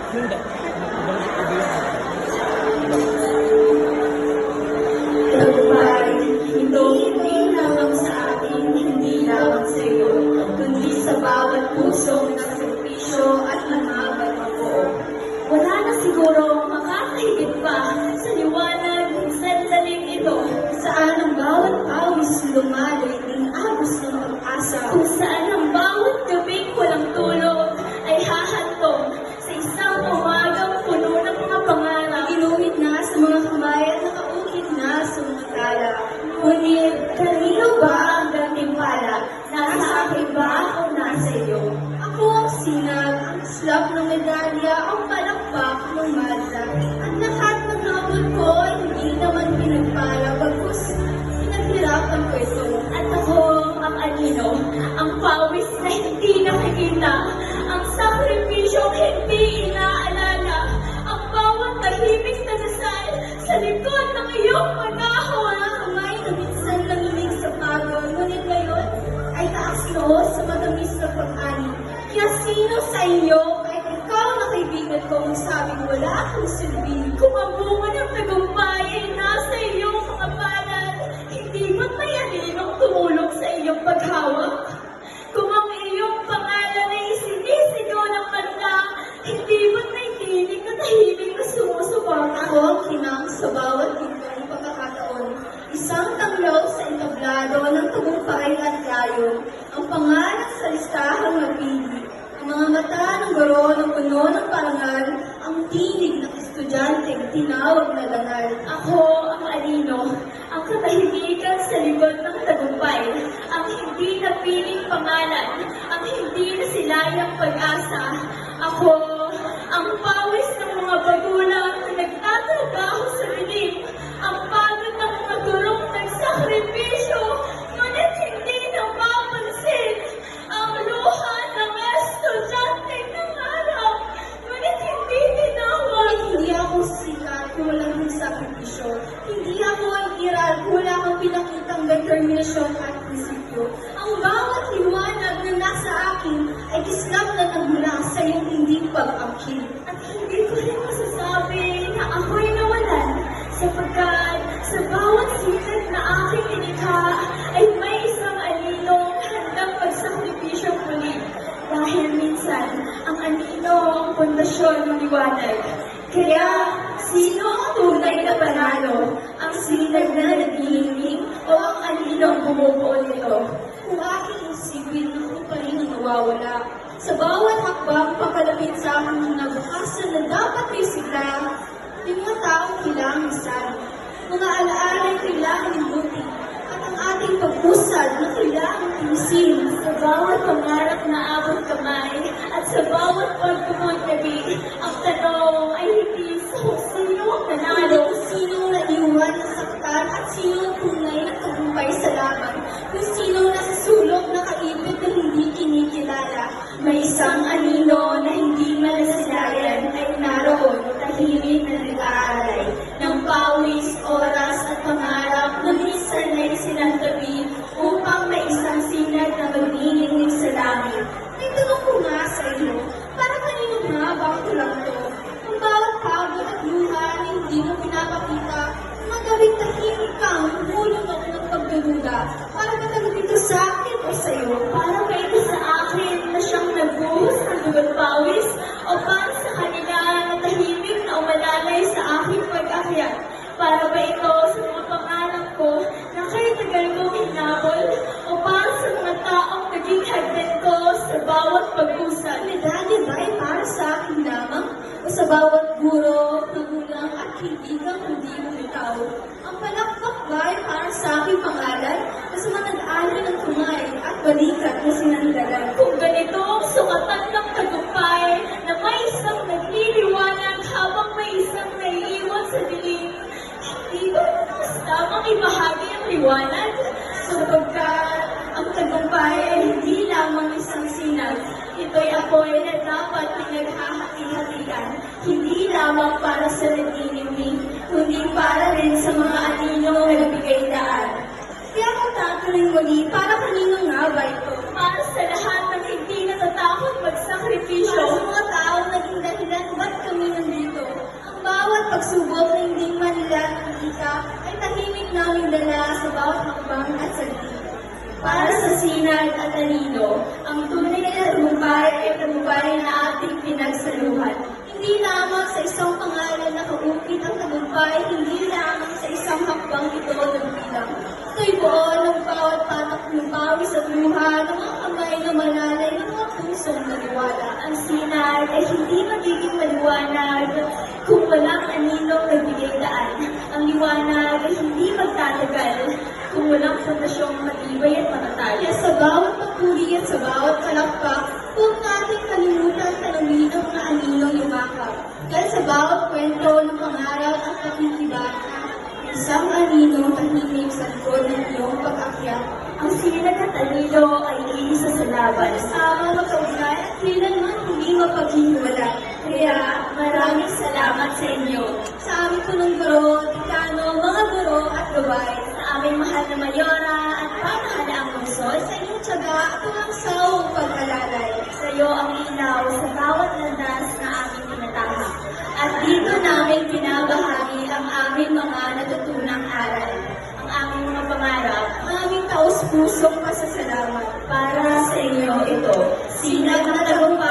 Tagumpay, ito hindi lamang sa atin, hindi lamang sa iyo, kundi sa bawat pusong nasakripisyo at nangagal ng buo. Wala na siguro makakahigit pa sa liwanag ng sandaling ito, saan ang bawat pawis lumaloy ng agos ng pag-asa, kung saan ang bawat gabing walang tulog ay hahantong sa isang umagang puno ng mga pangarap, inuwit na sa mga kamay at nakaukit na sa mga tala. Ngunit, kanino ba ang gantimpala? Nasa akin ba o nasa iyo? Ako ang sinag, ang slap ng medalya, ang palakpak ng madla. Ang lahat ng habol ko ay hindi naman pinagpala, bagkus pinaghirapan ko ito. At ako ang anino, ang pawis na hindi nakikita, ang sakripisyong hindi inaalala, ang bawat tahimik na dasal sa likod ng iyong pagkahon. Kamay na minsan nanginig sa pagod, ngunit ngayon ay taas noo sa matamis na pag-ani. Kaya sino sa inyo, kahit ikaw na kaibigan ko, kung sabing wala akong silbi, kung ang bunga ng tagumpay ay nasa iyong mga palad, hindi ba't may aninong tumulong sa iyong paghawak? Kung ang iyong pangalan ay sinisigaw ng kanta, hindi ba't may tinig na tahimik na sumusuporta? Ako ang kinang sa bawat gintong pagkakataon, isang tanglaw sa entablado ng tagumpay at layo, ang pangalan sa listahang napili, ang mga mata ng guro ng puno ng parangal, ang tinig ng estudyanteng tinawag na dangal. Ako ang anino, ang katahimikan sa likod ng tagumpay, ang hindi napiling pangalan, ang hindi nasilayang pag-asa. Ako ang pawis ng mga bagulang na nagtatrabaho sa dilim, ang pagod ng mga gurong nagsakripisyo, ngunit hindi napapansin, ang luha ng estudyanteng nangarap, ngunit hindi tinawag. Hindi ako sikat kung walang ng sakripisyo. Hindi ako ang iral kung wala kang pinakitang determinasyon at prinsipyo. Ang bawat liwanag na nasa akin ay kislap na nagmula sa iyong hindi pag-angkin. At hindi ko rin masasabi na ako'y nawalan, sapagkat sa bawat sikat na aking inikha ay may isang aninong handang pagsakripisyo muli. Dahil minsan, ang anino ang pundasyon ng liwanag. Kaya, sino ang tunay na panalo? Ang sinag na naghihinging o ang aninong bumubuo nito? Kung aking isipin, ako pa rin ang nawawala. Sa bawat hakbang papalapit sa aking kinabukasan na dapat may sigla, yung mga taong kailangan isali, mga alaala'y kailangan ibuti, at ang ating pagpusad na kailangan tinisin. Sa bawat pangarap na abot kamay, at sa bawat pagpumot gabi, ang tanong ay hindi kung sino ang nanalo, kung sino ang naiwan na saktan, at sino ang tunay na tagumpay sa laban, kung sino ang nasa sulok na kaibig na hindi kinikilala. May isang anino na hindi malasilayan ay naroon, tahimik na nag-aalay ng pawis, oras at pangarap na minsan ay silang tabi upang may isang sinag na magniningning sa langit. May tanong ko nga sa iyo, para kanino nga ba ang tulang to? Ang bawat pagod at luha na hindi mo pinapakita, magawing tahimik kang hulong ako ng pagdududa. Para ba talaga ito sa akin o sa iyo? Para ba ito sa akin na siyang nagbuhos ng dugang pawis? O para sa kanila na tahimik na umalalay sa aking pag-akyat? Para ba ito sa mga pangarap ko na kahit tagal kong hinabol? O para sa mga taong naging hagdan ko sa bawat pag-usad? Medalya ba ay para sa akin lamang? O sa bawat guro, magulang at kaibigang hindi mo ikaw? Ang palakpak ba ay para sa aking pangalan? O sa mga nag-alay ng kumay at balikat na sinandalan? Kung ganito ang sukatan ng tagumpay na may isang nagliliwanag habang may isang naiiwan sa dilim, hindi ba mas tamang ibahagi ang liwanag? Sapagkat ang tagumpay ay hindi lamang isang sinag. Ito'y apoy na dapat pinaghahati-hatian. Hindi lamang para sa naniningning, kundi para rin sa mga aninong nagbigay daan. Kaya kung tatanungin muli, para kanino nga ba ito? Para sa lahat ng hindi natatakot magsakripisyo. Para sa mga taong naging dahilan, ba't Para sa Sinag at Anino, ang tunay na tagumpay ay tagumpay na ating pinagsaluhan. Hindi lamang sa isang pangalan na kaukit ang tagumpay, hindi lamang sa isang hakbang ito ng bilang. Ito'y buo ng bawat patak ng pawis at luha, ng mga kamay na malalay, ng mga pusong naniwala. Ang Sinag ay hindi magiging maliwanag kung walang aninong nagbigay daan. Ang liwanag ay hindi magtatagal kung walang fondasyong matibay at matatag. Kaya sa bawat papuri at sa bawat palakpak, huwag nating kalimutan tanawin ang mga aninong yumakap. Dahil sa bawat kwento ng pangarap at pakikibaka, isang anino tahimik sa likod ng iyong pag-akyat. Ang Sinag at Anino ay iisa sa laban. Sama magkaugnay at kailanman hindi mapaghiwalay. Kaya maraming salamat sa inyo. Sa aming punong guro, dekano, mga guro at gabay, sa aming mahal na mayora at pamahalaang lungsod, sa inyong tiyaga at walang sawang pag-alalay. Sa iyo ang ilaw sa bawat landas na aming tinatahak. At dito namin pinabahagi ang aming mga natutunang aral, ang aming mga pangarap, ang aming taus-pusong pasasalamat para sa inyo ito. Sinag na tagumpay.